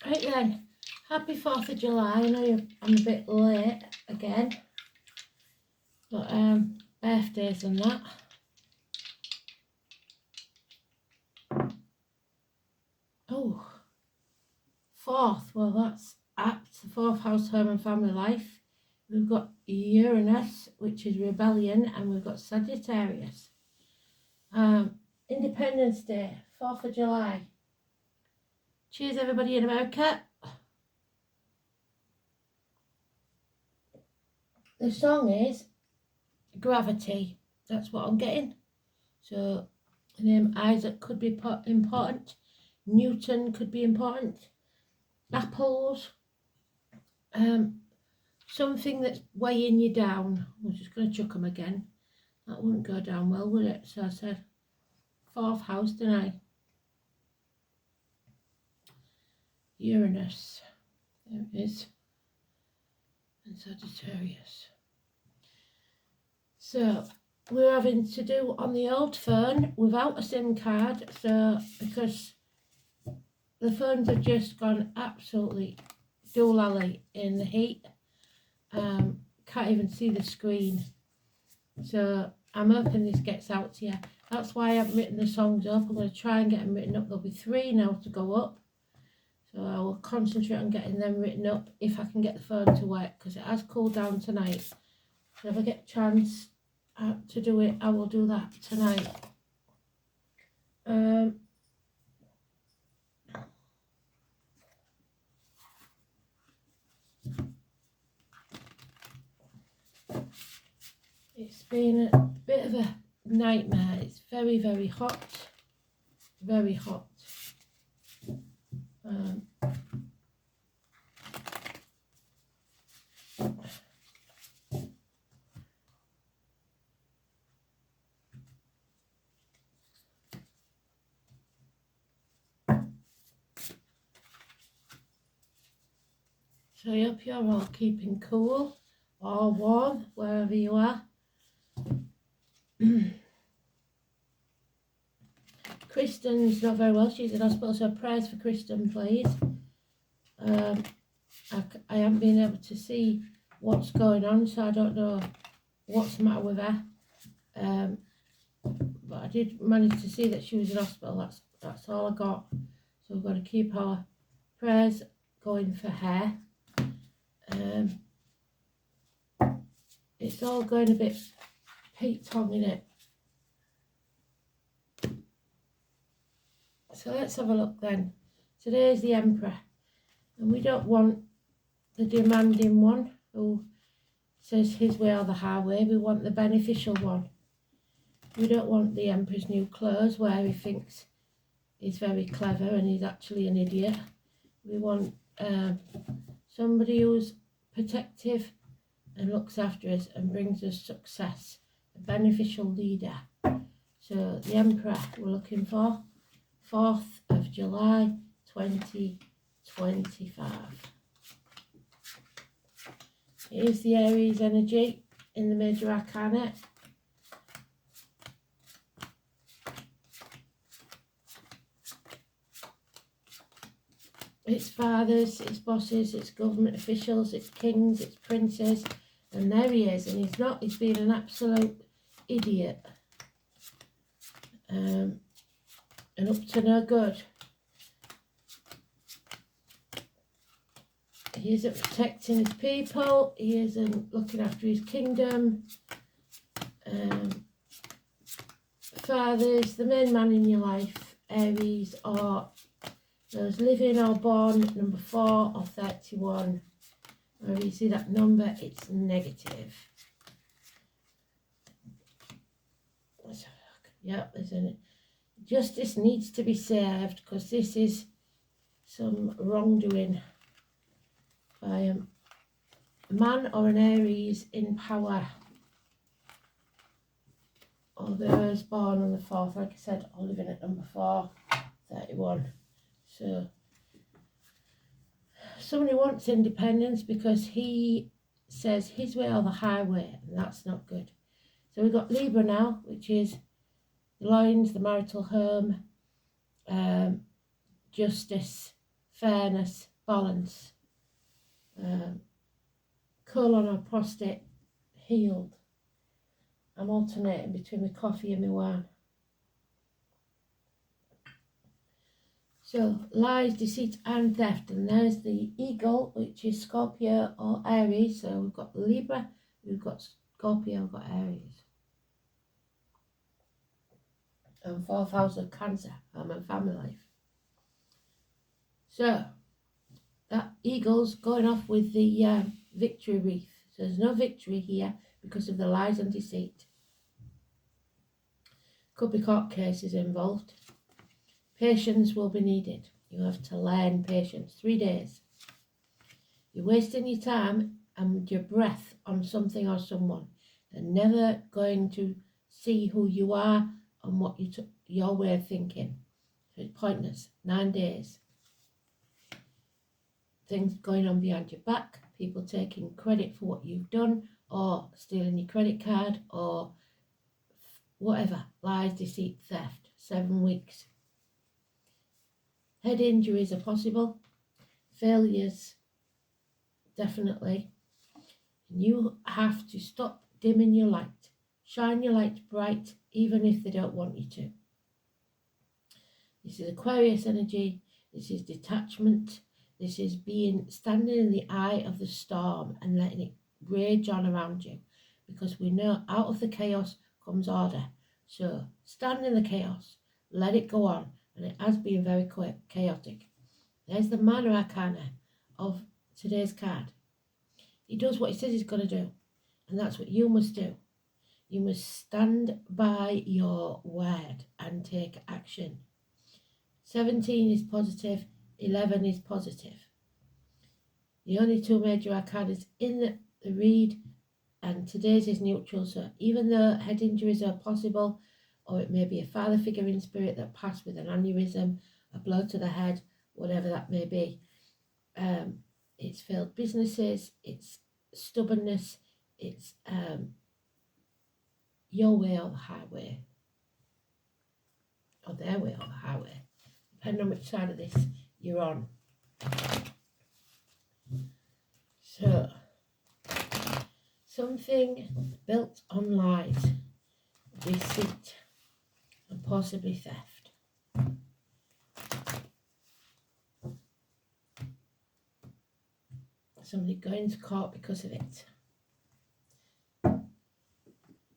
Right then, happy 4th of July. I know I'm a bit late again, but birthdays and that. Oh, 4th, well that's apt, the 4th house, home and family life. We've got Uranus, which is rebellion, and we've got Sagittarius. Independence Day, 4th of July. Cheers everybody in America. The song is Gravity. That's what I'm getting. So the name Isaac could be important. Newton could be important. Apples. Something that's weighing you down. I'm just going to chuck them again. That wouldn't go down well, would it? So I said 4th house, didn't I? Uranus. There it is. And Sagittarius. So we're having to do on the old phone without a SIM card. So because the phones have just gone absolutely doolally in the heat. Can't even see the screen. So I'm hoping this gets out to you. That's why I haven't written the songs up. I'm going to try and get them written up. There'll be 3 now to go up. So I will concentrate on getting them written up if I can get the phone to work, because it has cooled down tonight. So if I get a chance to do it, I will do that tonight. It's been a bit of a nightmare. It's very, very hot. Very hot. So I hope you're all keeping cool or warm wherever you are. Kristen's not very well. She's in hospital, so prayers for Kristen, please. I haven't been able to see what's going on, so I don't know what's the matter with her. But I did manage to see that she was in hospital. That's all I got. So we've got to keep our prayers going for her. It's all going a bit Pete-tong, innit? So let's have a look then. Today's the Emperor, and we don't want the demanding one who says his way or the highway. We want the beneficial one. We don't want the Emperor's new clothes where he thinks he's very clever and he's actually an idiot. We want somebody who's protective and looks after us and brings us success, a beneficial leader. So the Emperor we're looking for, 4th of July 2025. Here's the Aries energy in the Major Arcana. It's fathers, it's bosses, it's government officials, it's kings, it's princes, and there he is, and he's been an absolute idiot. And up to no good. He isn't protecting his people, he isn't looking after his kingdom. Fathers, the main man in your life, Aries, or those living or born number 4 or 31. Wherever you see that number, it's negative. Let's have a look. Yep, there's an justice needs to be served, because this is some wrongdoing by a man or an Aries in power, or those born on the 4th, like I said, or living at number 4, 31. So somebody wants independence because he says his way or the highway, and that's not good. So we've got Libra now, which is the Lions, the marital home, justice, fairness, balance. Colon or prostate healed. I'm alternating between my coffee and my wine. So, lies, deceit and theft. And there's the eagle, which is Scorpio or Aries. So we've got Libra, we've got Scorpio, we've got Aries. And 4th house of Cancer, home and family life. So, that eagle's going off with the victory wreath. So there's no victory here because of the lies and deceit. Could be court cases involved. Patience will be needed. You have to learn patience. 3 days. You're wasting your time and your breath on something or someone. They're never going to see who you are and what your way of thinking. So it's pointless. 9 days. Things going on behind your back. People taking credit for what you've done or stealing your credit card or whatever. Lies, deceit, theft. 7 weeks. Head injuries are possible, failures definitely. You have to stop dimming your light. Shine your light bright even if they don't want you to. This is Aquarius energy, this is detachment, this is standing in the eye of the storm and letting it rage on around you, because we know out of the chaos comes order. So stand in the chaos, let it go on. And it has been very chaotic. There's the minor arcana of today's card. He does what he says he's going to do. And that's what you must do. You must stand by your word and take action. 17 is positive. 11 is positive. The only 2 major arcanas in the read. And today's is neutral. So even though head injuries are possible, or it may be a father figure in spirit that passed with an aneurysm, a blow to the head, whatever that may be. It's failed businesses, it's stubbornness, it's your way or the highway, or their way or the highway, depending on which side of this you're on. So, something built on lies, deceit, and possibly theft. Somebody going to court because of it.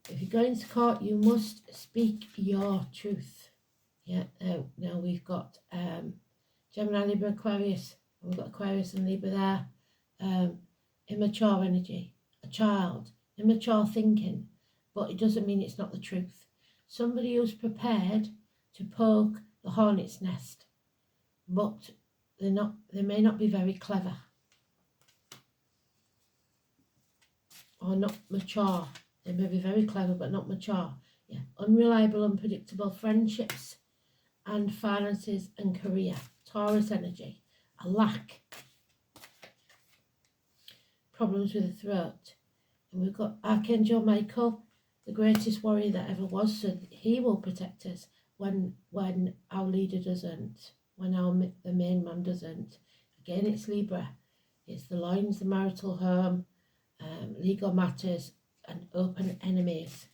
If you're going to court, you must speak your truth. Yeah. Now we've got Gemini, Libra, Aquarius. We've got Aquarius and Libra there. Immature energy, a child, immature thinking, but it doesn't mean it's not the truth. Somebody who's prepared to poke the hornet's nest, but they may not be very clever or not mature. They may be very clever but not mature. Yeah, unreliable, unpredictable friendships and finances and career. Taurus energy, a lack, problems with the throat. And we've got Archangel Michael, the greatest warrior that ever was, so he will protect us when our leader doesn't, when the main man doesn't. Again, it's Libra. It's the loins, the marital home, legal matters, and open enemies.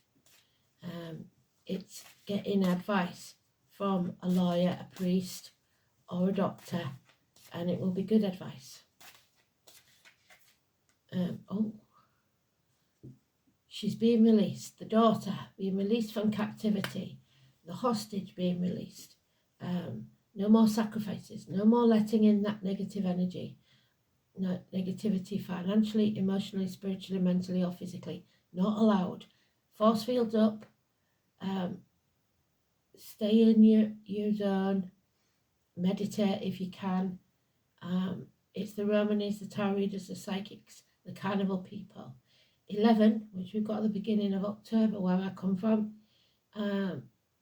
It's getting advice from a lawyer, a priest, or a doctor, and it will be good advice. She's being released, the daughter being released from captivity, the hostage being released. No more sacrifices, no more letting in that negative energy, no negativity financially, emotionally, spiritually, mentally or physically, not allowed. Force fields up, stay in your zone, meditate if you can. It's the Romanies, the tarot readers, the psychics, the carnival people. 11, which we've got at the beginning of October, where I come from,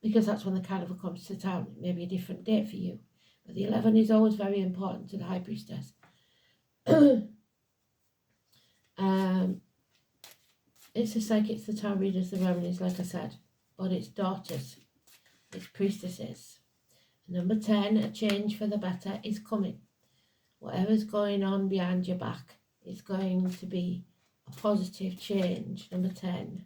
because that's when the carnival comes to town. It may be a different date for you, but the 11 is always very important to the High Priestess. It's the psychics, the tarot readers, the Romanies, like I said, but it's daughters, it's priestesses. Number 10, a change for the better is coming. whatever's going on behind your back is going to be a positive change. Number 10.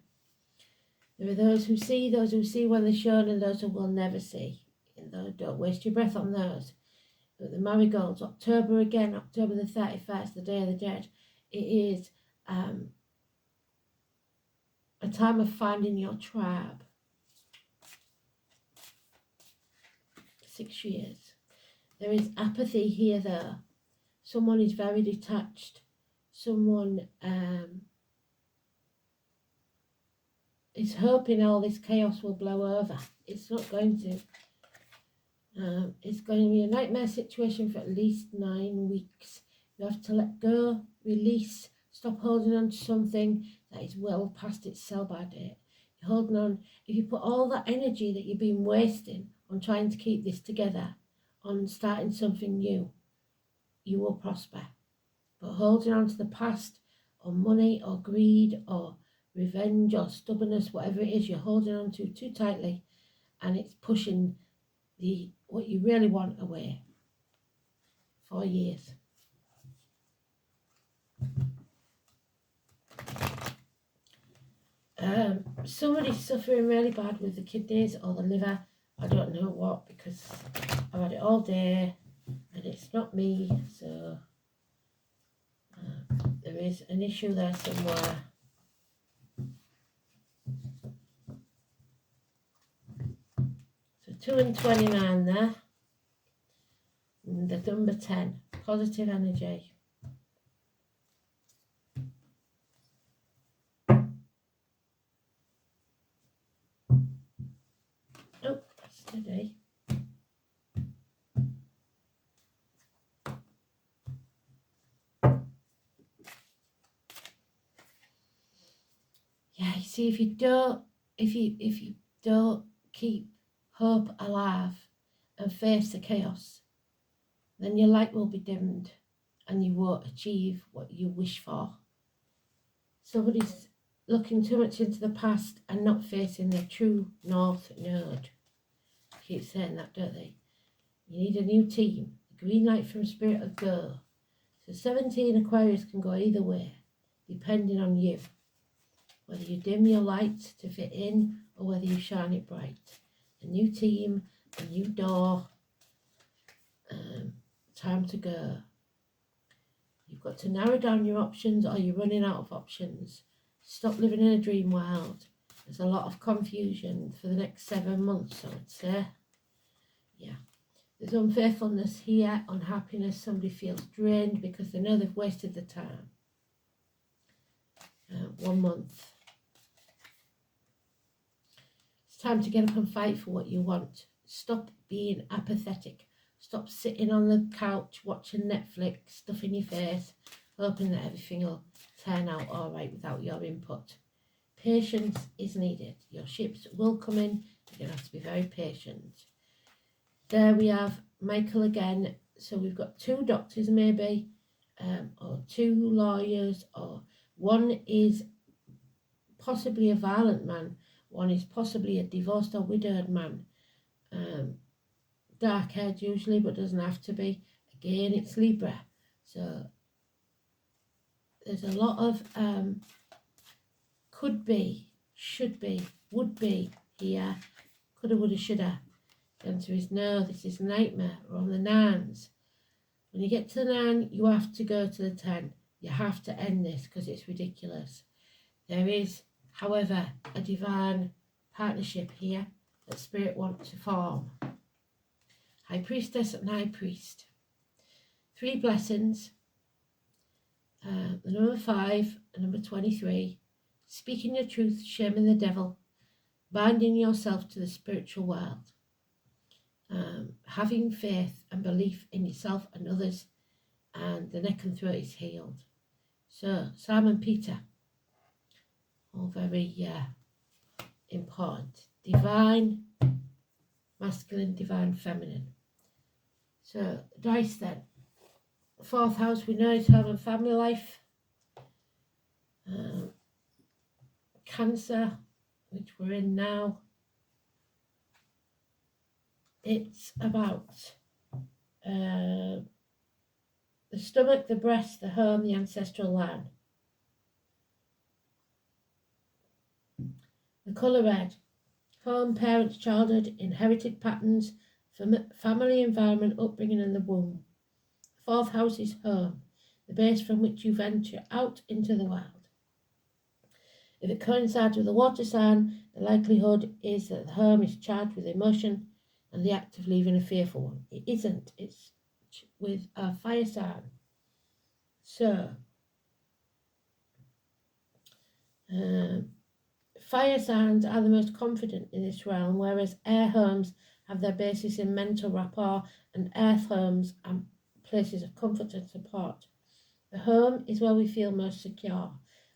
There are those who see when they're shown, and those who will never see. And don't waste your breath on those. But the marigolds, October again, October the 31st, the Day of the Dead. It is a time of finding your tribe. 6 years. There is apathy here though. Someone is very detached. Someone is hoping all this chaos will blow over. It's not going to. It's going to be a nightmare situation for at least 9 weeks. You have to let go, release, stop holding on to something that is well past its sell-by date. You're holding on. If you put all that energy that you've been wasting on trying to keep this together, on starting something new, you will prosper. But holding on to the past, or money, or greed, or revenge, or stubbornness, whatever it is you're holding on to too tightly, and it's pushing what you really want away. 4 years. Somebody's suffering really bad with the kidneys or the liver. I don't know what, because I've had it all day and it's not me, so there is an issue there somewhere. So 2 and 29 there. And the number 10, positive energy. Oh, steady. Yeah, you see, if you don't keep hope alive and face the chaos, then your light will be dimmed and you won't achieve what you wish for. Somebody's looking too much into the past and not facing their true north node. Keep saying that, don't they? You need a new team. The green light from Spirit of Go. So 17 Aquarius can go either way, depending on you. Whether you dim your light to fit in or whether you shine it bright. A new team, a new door, time to go. You've got to narrow down your options or you're running out of options. Stop living in a dream world. There's a lot of confusion for the next 7 months, I would say. Yeah. There's unfaithfulness here, unhappiness. Somebody feels drained because they know they've wasted the time. 1 month. It's time to get up and fight for what you want. Stop being apathetic. Stop sitting on the couch watching Netflix, stuffing your face, hoping that everything will turn out all right without your input. Patience is needed. Your ships will come in. You're going to have to be very patient. There we have Michael again. So we've got 2 doctors maybe, or 2 lawyers, or one is possibly a violent man. One is possibly a divorced or widowed man. Dark haired usually, but doesn't have to be. Again, it's Libra. So there's a lot of could be, should be, would be here. Coulda, woulda, shoulda. The answer is no, this is a nightmare. We're on the 9s. When you get to the 9, you have to go to the 10. You have to end this because it's ridiculous. There is, however, a divine partnership here that Spirit wants to form. High Priestess and High Priest. 3 blessings. The number 5 and number 23. Speaking your truth, shaming the devil. Binding yourself to the spiritual world. Having faith and belief in yourself and others. And the neck and throat is healed. So, Simon Peter. All very important. Divine, masculine, divine, feminine. So, dice then. 4th house, we know, is home and family life. Cancer, which we're in now. It's about The stomach, the breast, the home, the ancestral line. The colour red. Home, parents, childhood, inherited patterns, family environment, upbringing and the womb. The fourth house is home, the base from which you venture out into the world. If it coincides with a water sign, the likelihood is that the home is charged with emotion and the act of leaving a fearful one. It isn't. It's with a fire sign. So, fire signs are the most confident in this realm, whereas air homes have their basis in mental rapport and earth homes are places of comfort and support. The home is where we feel most secure,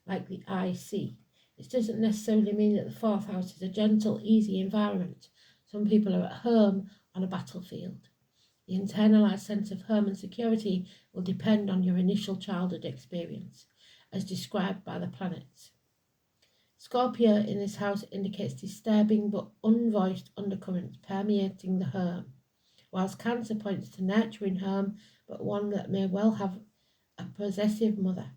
like the eye see. This doesn't necessarily mean that the fourth house is a gentle, easy environment. Some people are at home on a battlefield. The internalized sense of home and security will depend on your initial childhood experience, as described by the planets. Scorpio in this house indicates disturbing but unvoiced undercurrents permeating the home, whilst Cancer points to nurturing home, but one that may well have a possessive mother.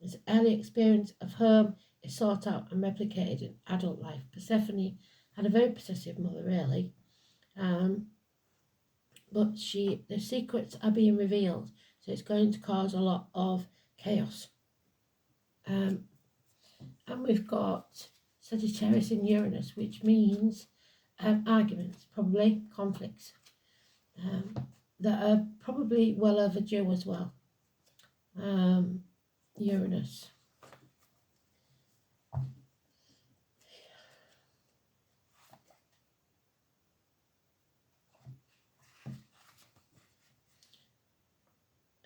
This early experience of home is sought out and replicated in adult life. Persephone had a very possessive mother, really, but the secrets are being revealed, so it's going to cause a lot of chaos. And we've got Sagittarius in Uranus, which means arguments, probably conflicts, that are probably well overdue as well. Uranus.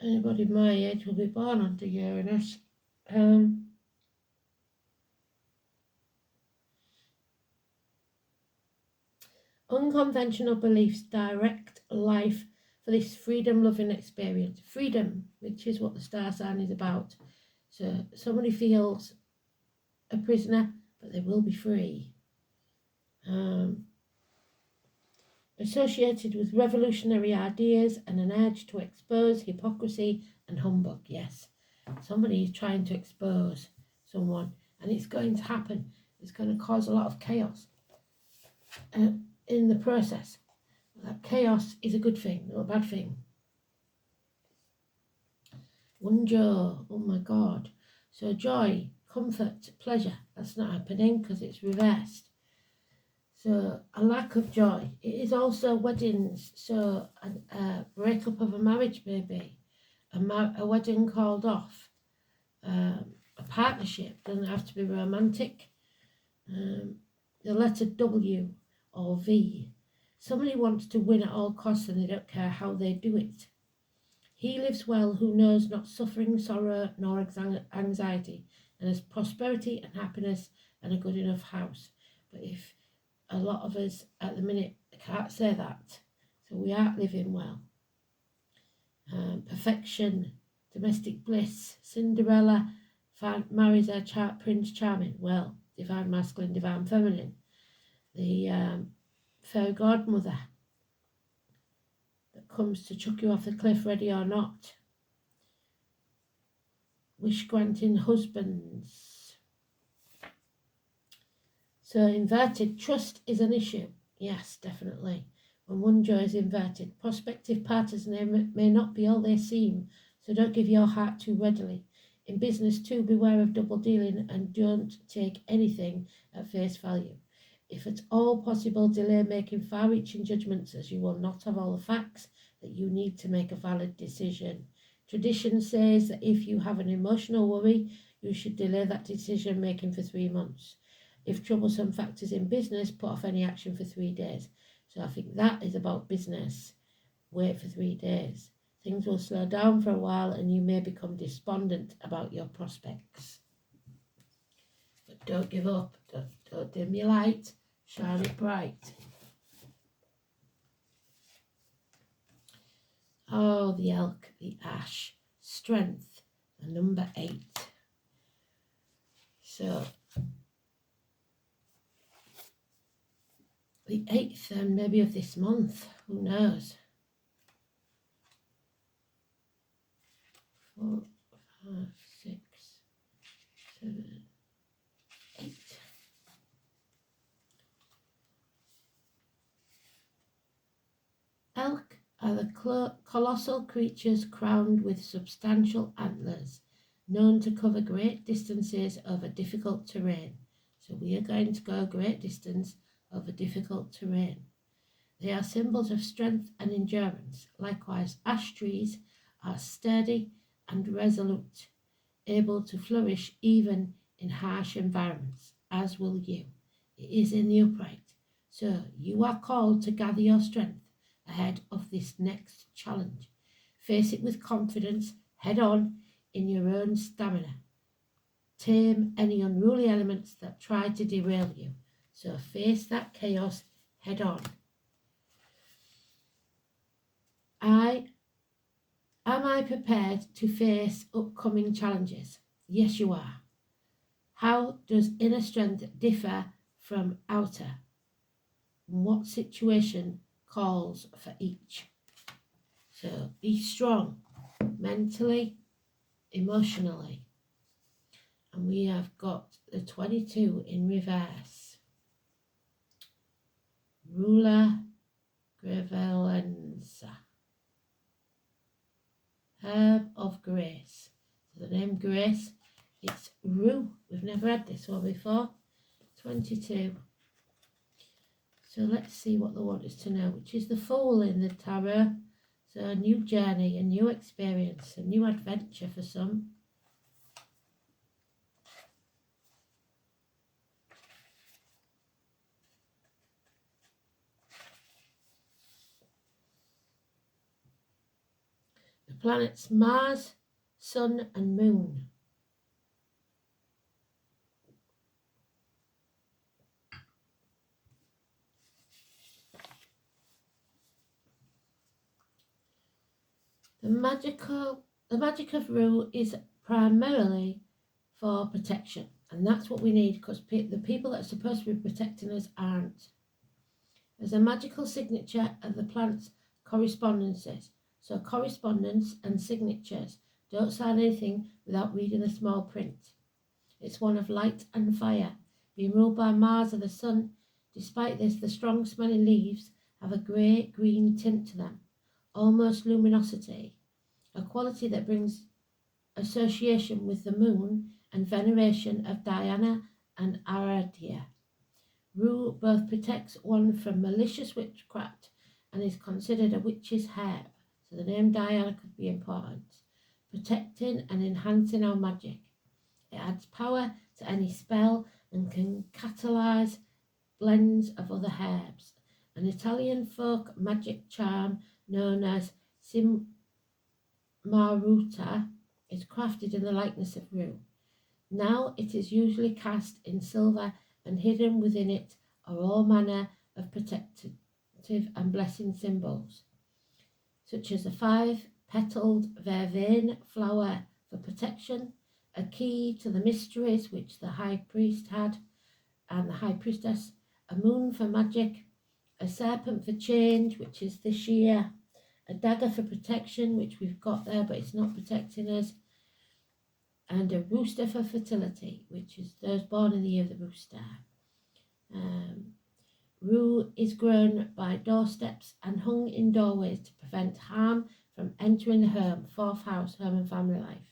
Anybody my age will be born under Uranus. Unconventional beliefs direct life for this freedom-loving experience. Freedom, which is what the star sign is about. So somebody feels a prisoner, but they will be free. Associated with revolutionary ideas and an urge to expose hypocrisy and humbug. Yes, somebody is trying to expose someone, and it's going to happen. It's going to cause a lot of chaos in the process. That chaos is a good thing, not a bad thing. Wonder, oh my God. So joy, comfort, pleasure, that's not happening because it's reversed. So a lack of joy. It is also weddings, so a breakup of a marriage maybe, a wedding called off, a partnership, doesn't have to be romantic, the letter W or V. Somebody wants to win at all costs and they don't care how they do it. He lives well who knows not suffering, sorrow, nor anxiety, and has prosperity and happiness and a good enough house. But if a lot of us at the minute can't say that, so we aren't living well. Perfection, domestic bliss, Cinderella marries her Prince Charming. Well, divine masculine, divine feminine. The fairy godmother that comes to chuck you off the cliff, ready or not. Wish granting husbands. So inverted trust is an issue. Yes, definitely. When one joy is inverted, prospective partners may not be all they seem, so don't give your heart too readily. In business too, beware of double dealing and don't take anything at face value. If at all possible, delay making far-reaching judgments, as you will not have all the facts that you need to make a valid decision. Tradition says that if you have an emotional worry, you should delay that decision making for 3 months. If troublesome factors in business, put off any action for 3 days. So I think that is about business. Wait for 3 days. Things will slow down for a while and you may become despondent about your prospects. But don't give up. Don't dim your light. Shine it bright. Oh, the elk, the ash, strength, the number 8. So the 8th and maybe of this month, who knows? 4, 5, 6, 7, 8. Elk are the colossal creatures crowned with substantial antlers, known to cover great distances over difficult terrain. So we are going to go a great distance over difficult terrain. They are symbols of strength and endurance. Likewise, ash trees are sturdy and resolute, able to flourish even in harsh environments, as will you. It is in the upright. So you are called to gather your strength ahead of this next challenge. Face it with confidence, head on in your own stamina. Tame any unruly elements that try to derail you. So face that chaos head on. Am I prepared to face upcoming challenges? Yes, you are. How does inner strength differ from outer? What situation calls for each? So be strong mentally, emotionally. And we have got the 22 in reverse. Ruler Gravelenza. Herb of Grace. So the name Grace, it's Rue. We've never had this one before. 22. So let's see what they want us to know, which is the Fool in the Tarot. So a new journey, a new experience, a new adventure for some. The planets Mars, Sun and Moon. The magic of Rue is primarily for protection, and that's what we need, because the people that are supposed to be protecting us aren't. There's a magical signature of the plant's correspondences. So correspondence and signatures don't sign anything without reading the small print. It's one of light and fire, being ruled by Mars and the Sun. Despite this, the strong smelling leaves have a grey-green tint to them, almost luminosity, a quality that brings association with the moon and veneration of Diana and Aradia. Rue both protects one from malicious witchcraft and is considered a witch's herb, so the name Diana could be important, protecting and enhancing our magic. It adds power to any spell and can catalyze blends of other herbs. An Italian folk magic charm known as Simaruta is crafted in the likeness of Rue. Now it is usually cast in silver, and hidden within it are all manner of protective and blessing symbols, such as a 5-petaled vervain flower for protection, a key to the mysteries which the high priest had and the high priestess, a moon for magic, a serpent for change, which is this year, a dagger for protection, which we've got there but it's not protecting us, and a rooster for fertility, which is those born in the year of the rooster. Rue is grown by doorsteps and hung in doorways to prevent harm from entering the home, 4th house, home and family life.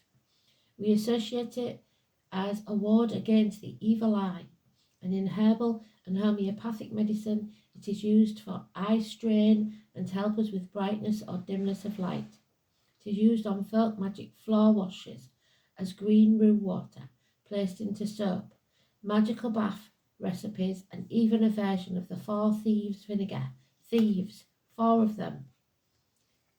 We associate it as a ward against the evil eye, and in herbal and homeopathic medicine it is used for eye strain and to help us with brightness or dimness of light. It is used on folk magic floor washes as green rue water placed into soap, magical bath recipes, and even a version of the 4 thieves vinegar, 4 of them,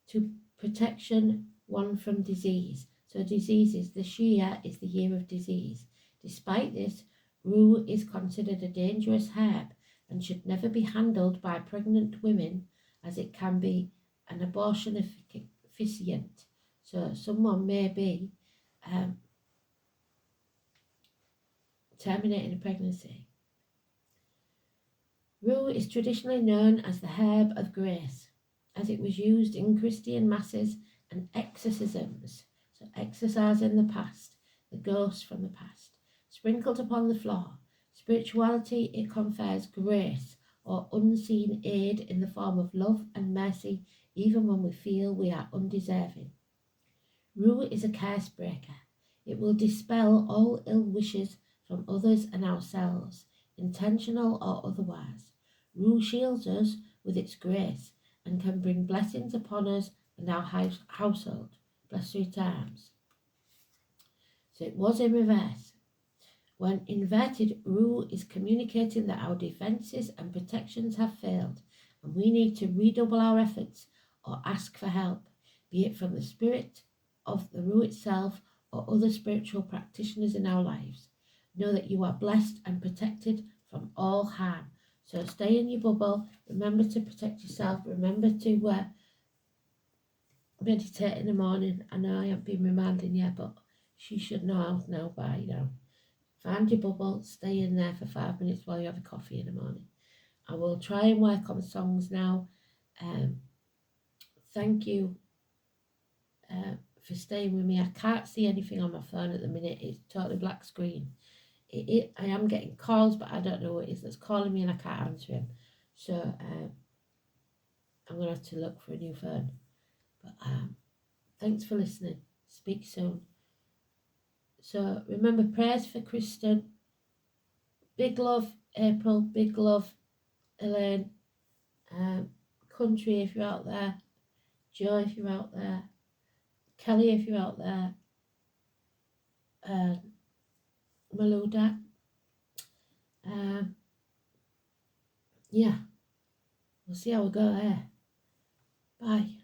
to protection, 1 from disease. So diseases, this year is the year of disease. Despite this, rue is considered a dangerous herb and should never be handled by pregnant women, as it can be an abortion officiant. So someone may be terminating a pregnancy. Rue is traditionally known as the herb of grace, as it was used in Christian masses and exorcisms. So exercising the past, the ghosts from the past, sprinkled upon the floor. Spirituality, it confers grace or unseen aid in the form of love and mercy, even when we feel we are undeserving. Rue is a curse breaker. It will dispel all ill wishes from others and ourselves, intentional or otherwise. Rue shields us with its grace and can bring blessings upon us and our household. Bless 3 times. So it was in reverse. When inverted, Rue is communicating that our defences and protections have failed and we need to redouble our efforts or ask for help, be it from the spirit of the Rue itself or other spiritual practitioners in our lives. Know that you are blessed and protected from all harm. So stay in your bubble. Remember to protect yourself. Remember to meditate in the morning. I know I haven't been reminding you, but she should know how now by now. Find your bubble, stay in there for 5 minutes while you have a coffee in the morning. I will try and work on songs now. Thank you for staying with me. I can't see anything on my phone at the minute. It's totally black screen. I am getting calls, but I don't know what it is that's calling me and I can't answer him. So I'm going to have to look for a new phone. But thanks for listening. Speak soon. So remember, prayers for Kristen. Big love, April. Big love, Elaine. Country, if you're out there. Joe, if you're out there. Kelly, if you're out there. Maluda. Yeah. We'll see how we go there. Bye.